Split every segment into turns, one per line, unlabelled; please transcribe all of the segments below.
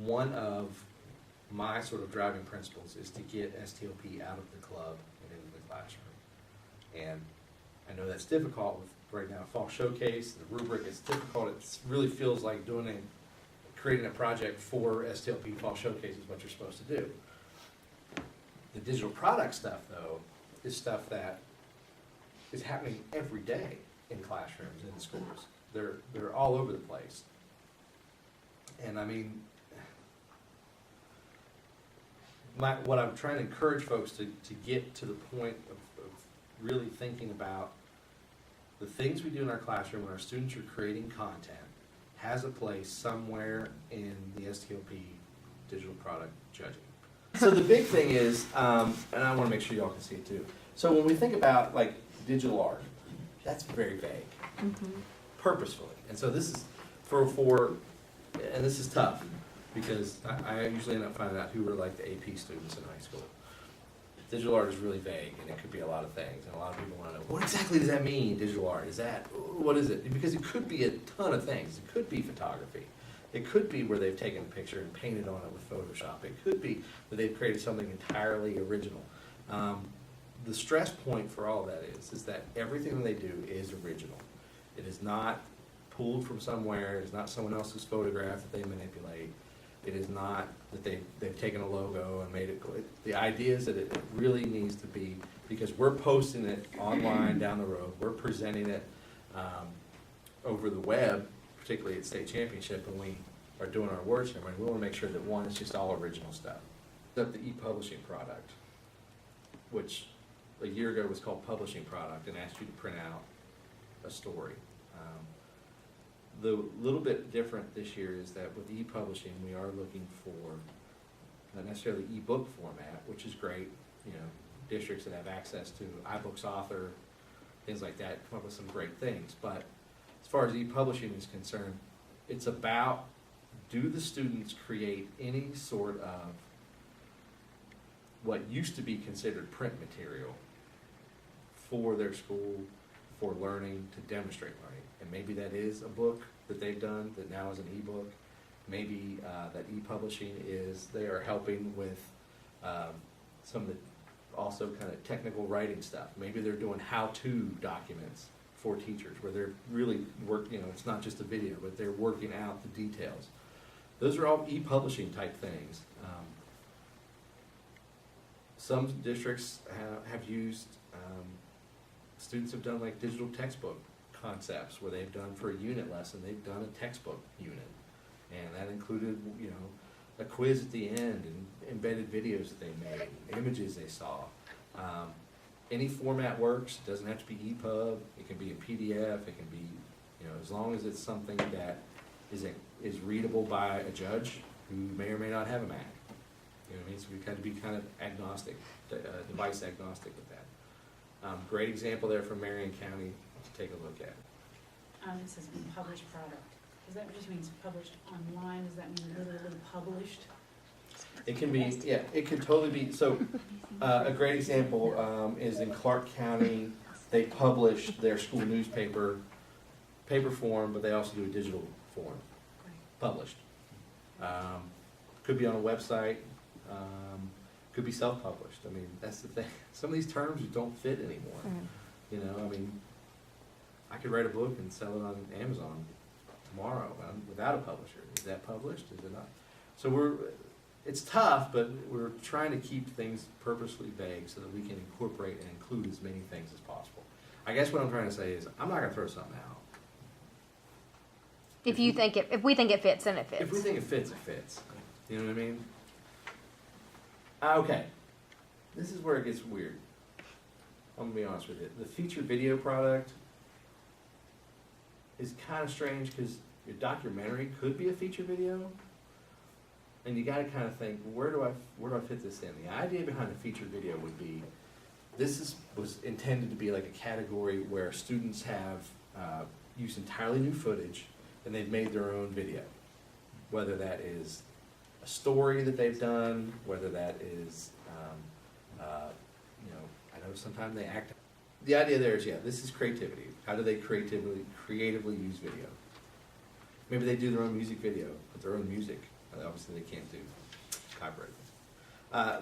one of my sort of driving principles is to get STLP out of the club and into the classroom. And I know that's difficult with right now Fall Showcase, the rubric. It's difficult. It really feels like creating a project for STLP Fall Showcase is what you're supposed to do. The digital product stuff, though, is stuff that is happening every day in classrooms in the schools. They're all over the place. And I mean, what I'm trying to encourage folks to get to the point of really thinking about the things we do in our classroom when our students are creating content has a place somewhere in the STLP digital product judging. So the big thing is, and I want to make sure y'all can see it too. So when we think about like digital art, that's very vague, purposefully. And so this is and this is tough because I usually end up finding out who are like the AP students in high school. Digital art is really vague, and it could be a lot of things, and a lot of people want to know, what exactly does that mean, digital art? What is it? Because it could be a ton of things. It could be photography. It could be where they've taken a picture and painted on it with Photoshop. It could be that they've created something entirely original. The stress point for all of that is that everything that they do is original. It is not pulled from somewhere. It is not someone else's photograph that they manipulate. It is not that they've taken a logo and made it. The idea is that it really needs to be, because we're posting it online down the road, we're presenting it over the web, particularly at state championship when we are doing our award ceremony. We want to make sure that one, it's just all original stuff. Up the e-publishing product, which a year ago was called publishing product and asked you to print out a story. The little bit different this year is that with e-publishing, we are looking for not necessarily e-book format, which is great. You know, districts that have access to iBooks Author, things like that, come up with some great things. But as far as e-publishing is concerned, it's about, do the students create any sort of what used to be considered print material for their school, for learning, to demonstrate learning. And maybe that is a book that they've done that now is an e-book. Maybe that e-publishing is they are helping with some of the also kind of technical writing stuff. Maybe they're doing how-to documents for teachers where they're really it's not just a video, but they're working out the details. Those are all e-publishing type things. Some districts have used, students have done like digital textbook concepts where they've done for a unit lesson, they've done a textbook unit. And that included, a quiz at the end and embedded videos that they made, images they saw. Any format works. It doesn't have to be EPUB. It can be a PDF. It can be, as long as it's something that is readable by a judge who may or may not have a Mac. You know what I mean? So we've got to be kind of agnostic, device agnostic with that. Great example there from Marion County to take a look at.
It says published product. Is that just means published online? Does that mean literally published?
It can be, yeah, it could totally be. So a great example is in Clark County. They publish their school newspaper, paper form, but they also do a digital form, published. Could be on a website, could be self-published. I mean, that's the thing. Some of these terms don't fit anymore. I mean, I could write a book and sell it on Amazon tomorrow without a publisher. Is that published? Is it not? So it's tough, but we're trying to keep things purposely vague so that we can incorporate and include as many things as possible. I guess what I'm trying to say is I'm not going to throw something out.
If we think it fits, then it fits.
If we think it fits, it fits. You know what I mean? Okay. This is where it gets weird. I'm going to be honest with you. The feature video product is kind of strange because your documentary could be a feature video, and you got to kind of think, where do I fit this in? The idea behind a feature video would be, was intended to be like a category where students have used entirely new footage and they've made their own video, whether that is a story that they've done, whether that is, I know sometimes they act. The idea there is, this is creativity. How do they creatively use video? Maybe they do their own music video, put their own music Obviously, they can't do copyright.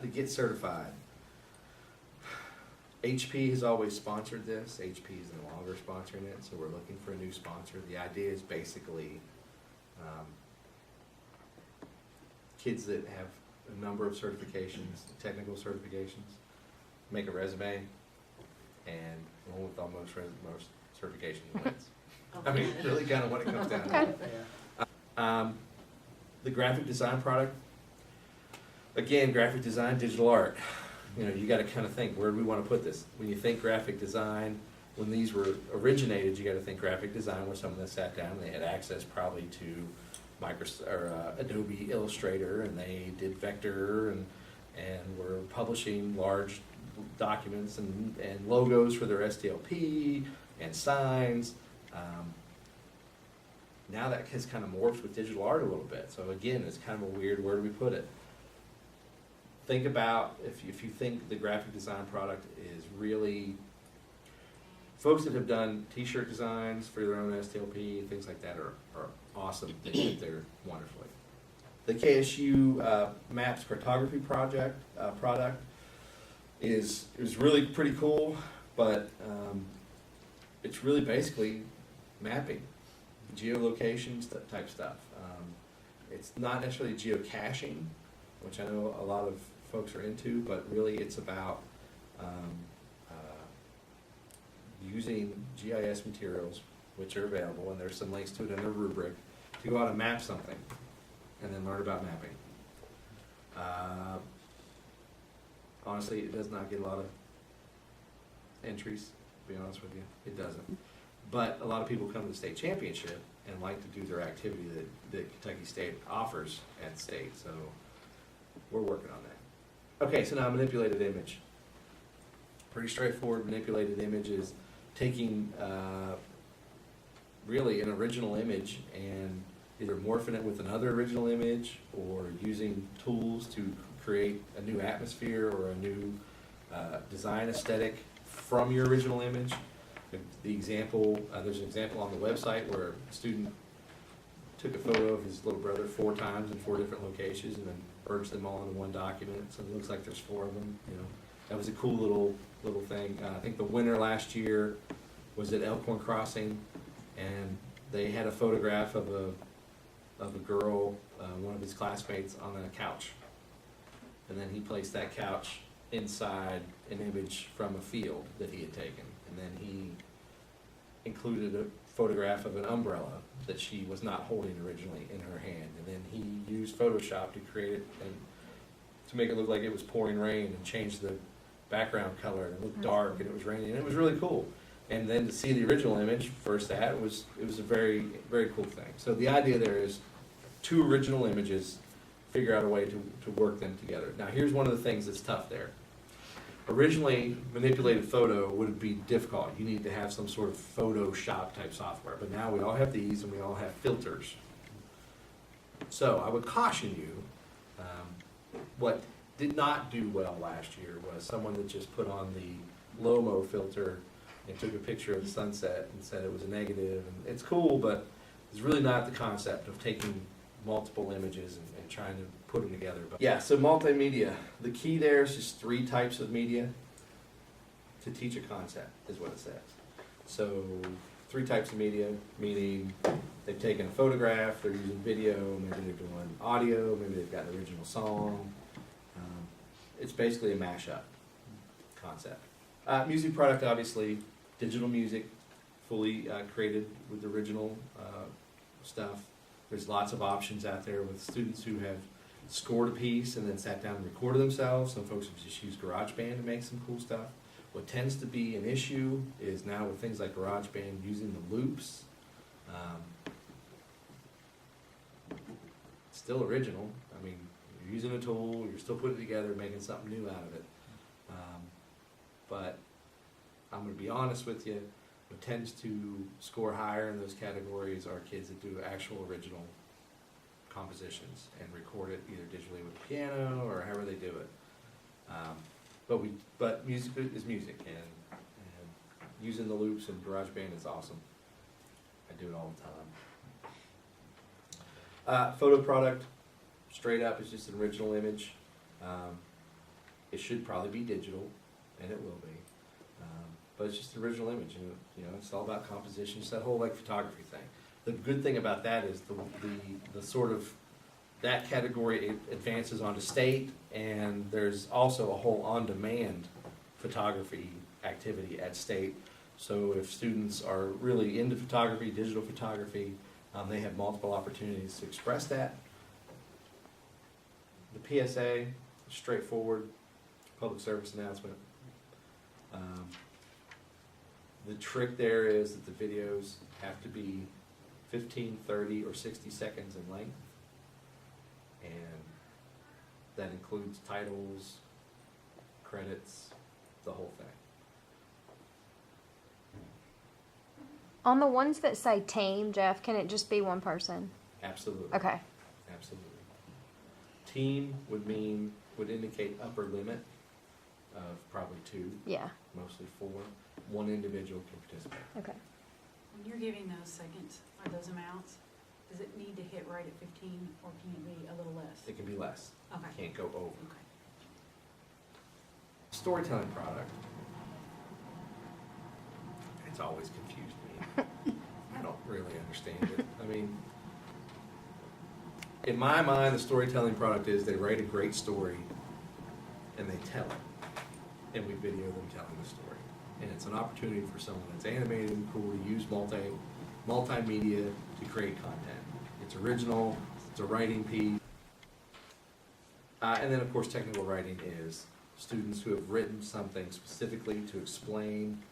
The Get Certified. HP has always sponsored this. HP is no longer sponsoring it, so we're looking for a new sponsor. The idea is basically kids that have a number of certifications, technical certifications, make a resume, and the one with almost most certifications wins. I mean, really kind of what it comes down to.
Okay.
The graphic design product, again, graphic design, digital art. You know, you got to kind of think, where do we want to put this? When you think graphic design, when these were originated, you got to think graphic design was someone that sat down and they had access probably to Adobe Illustrator, and they did vector and were publishing large documents and logos for their STLP and signs. Now that has kind of morphed with digital art a little bit. So again, it's kind of a weird, where do we put it? Think about, if you think the graphic design product is really, folks that have done t-shirt designs for their own STLP, things like that are awesome. They think they're wonderfully. The KSU Maps cartography product is really pretty cool, but it's really basically mapping, geolocations, type stuff. It's not necessarily geocaching, which I know a lot of folks are into, but really it's about using GIS materials, which are available, and there's some links to it in the rubric, to go out and map something, and then learn about mapping. Honestly, it does not get a lot of entries, to be honest with you. It doesn't. But a lot of people come to the state championship and like to do their activity that Kentucky State offers at state, so we're working on that. Okay, so now manipulated image. Pretty straightforward. Manipulated image is taking really an original image and either morphing it with another original image or using tools to create a new atmosphere or a new design aesthetic from your original image. The example, there's an example on the website where a student took a photo of his little brother 4 times in 4 different locations and then merged them all into one document. So it looks like there's 4 of them. You know, that was a cool little thing. I think the winner last year was at Elkhorn Crossing, and they had a photograph of a girl, one of his classmates, on a couch, and then he placed that couch inside an image from a field that he had taken, and then he included a photograph of an umbrella that she was not holding originally in her hand, and then he used Photoshop to create it and to make it look like it was pouring rain, and change the background color, and it looked dark and it was raining, and it was really cool. And then to see the original image first, it was a very, very cool thing. So the idea there is 2 original images, figure out a way to work them together. Now here's one of the things that's tough there. Originally, manipulated photo would be difficult. You need to have some sort of Photoshop type software, but now we all have these and we all have filters. So I would caution you, what did not do well last year was someone that just put on the Lomo filter and took a picture of the sunset and said it was a negative. And it's cool, but it's really not the concept of taking multiple images and trying to put them together. But yeah, so multimedia. The key there is just 3 types of media to teach a concept, is what it says. So 3 types of media, meaning they've taken a photograph, they're using video, maybe they're doing audio, maybe they've got an original song. It's basically a mashup concept. Music product, obviously, digital music, fully created with the original stuff. There's lots of options out there with students who have scored a piece and then sat down and recorded themselves. Some folks have just used GarageBand to make some cool stuff. What tends to be an issue is now with things like GarageBand using the loops. Still original. I mean, you're using a tool, you're still putting it together, making something new out of it. But I'm going to be honest with you, what tends to score higher in those categories are kids that do actual original compositions and record it either digitally with a piano or however they do it. But music is music, and using the loops in GarageBand is awesome. I do it all the time. Photo product, straight up, it's just an original image. It should probably be digital, and it will be. But it's just an original image, and you know, it's all about composition. It's that whole like photography thing. The good thing about that is the sort of that category advances onto state, and there's also a whole on-demand photography activity at state. So if students are really into photography, digital photography, they have multiple opportunities to express that. The PSA, straightforward, public service announcement. The trick there is that the videos have to be 15, 30, or 60 seconds in length. And that includes titles, credits, the whole thing.
On the ones that say team, Jeff, can it just be one person?
Absolutely.
Okay.
Absolutely. Team would indicate upper limit of probably 2,
Yeah.
mostly 4. One individual can participate.
Okay.
When you're giving those seconds, or those amounts, does it need to hit right at 15, or can it be a little less?
It can be less.
Okay.
Can't go over.
Okay.
Storytelling product. It's always confused me. I don't really understand it. I mean, in my mind, the storytelling product is they write a great story and they tell it, and we video them telling the story. And it's an opportunity for someone that's animated and cool to use multimedia to create content. It's original, it's a writing piece. And then, of course, technical writing is students who have written something specifically to explain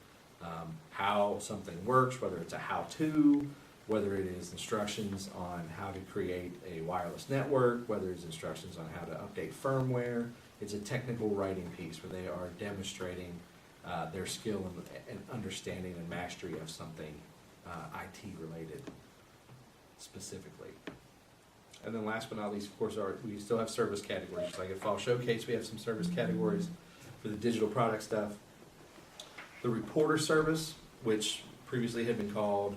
how something works, whether it's a how-to, whether it is instructions on how to create a wireless network, whether it's instructions on how to update firmware. It's a technical writing piece where they are demonstrating their skill and understanding and mastery of something IT-related specifically. And then last but not least, of course, we still have service categories. Like at Fall Showcase, we have some service categories for the digital product stuff. The reporter service, which previously had been called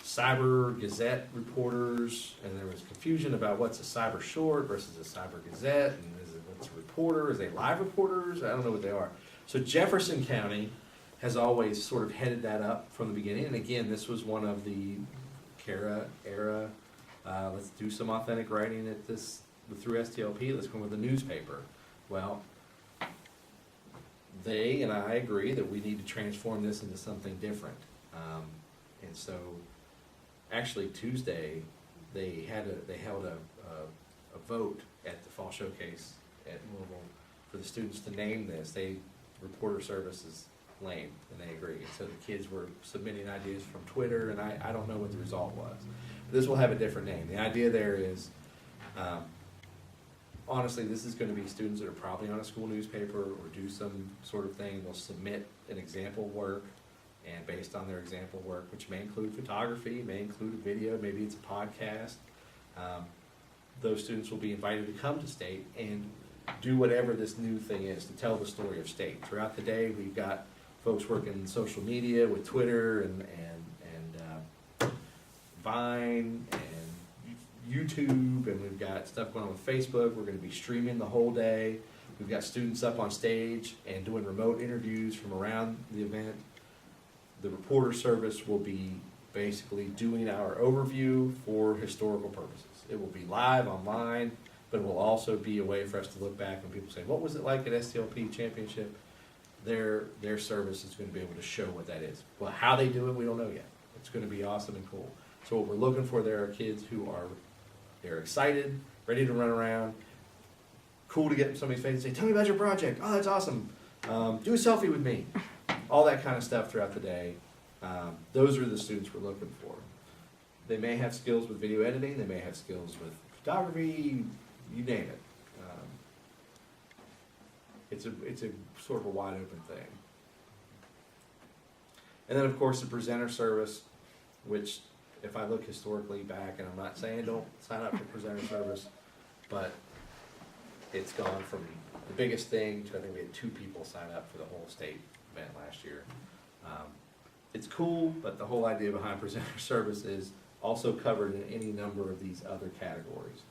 Cyber Gazette reporters, and there was confusion about what's a cyber short versus a cyber gazette, and what's a reporter? Is they live reporters? I don't know what they are. So Jefferson County has always sort of headed that up from the beginning, and again, this was one of the Kara era. Let's do some authentic writing at this through STLP. Let's come with a newspaper. Well, they and I agree that we need to transform this into something different. And so, actually Tuesday, they held a vote at the Fall Showcase at Louisville for the students to name this. Reporter service is lame, and they agree. And so the kids were submitting ideas from Twitter, and I don't know what the result was. This will have a different name. The idea there is, honestly, this is going to be students that are probably on a school newspaper or do some sort of thing. They'll submit an example work, and based on their example work, which may include photography, may include a video, maybe it's a podcast, those students will be invited to come to state and do whatever this new thing is to tell the story of state. Throughout the day, we've got folks working in social media with Twitter and Vine and YouTube, and we've got stuff going on with Facebook. We're going to be streaming the whole day. We've got students up on stage and doing remote interviews from around the event. The reporter service will be basically doing our overview for historical purposes. It will be live online, but it will also be a way for us to look back when people say, what was it like at STLP Championship? Their service is going to be able to show what that is. Well, how they do it, we don't know yet. It's going to be awesome and cool. So what we're looking for there are kids who they're excited, ready to run around, cool to get in somebody's face and say, tell me about your project. Oh, that's awesome. Do a selfie with me. All that kind of stuff throughout the day. Those are the students we're looking for. They may have skills with video editing. They may have skills with photography. You name it. It's a sort of a wide open thing. And then, of course, the presenter service, which if I look historically back, and I'm not saying don't sign up for presenter service, but it's gone from the biggest thing to I think we had 2 people sign up for the whole state event last year. It's cool, but the whole idea behind presenter service is also covered in any number of these other categories.